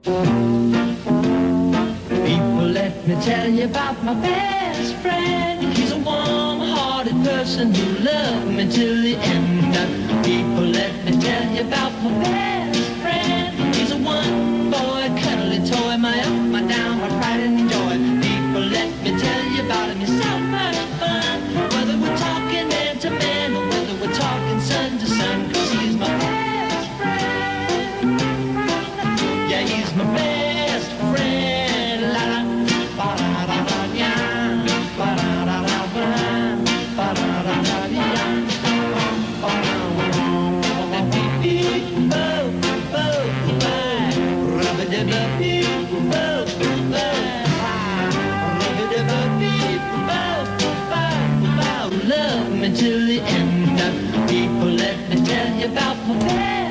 People, let me tell you about my best friend. He's a warm-hearted person who loved me till the end. People, let me tell you about my best friend. He's a one-boy, cuddly toy, my up, my down, my pride and joy. People, let me tell you about him. He's so much fun. Whether we're talking man to man or whether we're talking sun to sun, 'cause he's my best friend. Yeah, he's my best friend. La la, ba da da da ya, ba da da da ba, ba da da da ya, ba da da beep beep, bo bo bye, rubba dubba beep, bo bye, rubba dubba beep, bo bo. Love me till the end. People, let me tell you about my best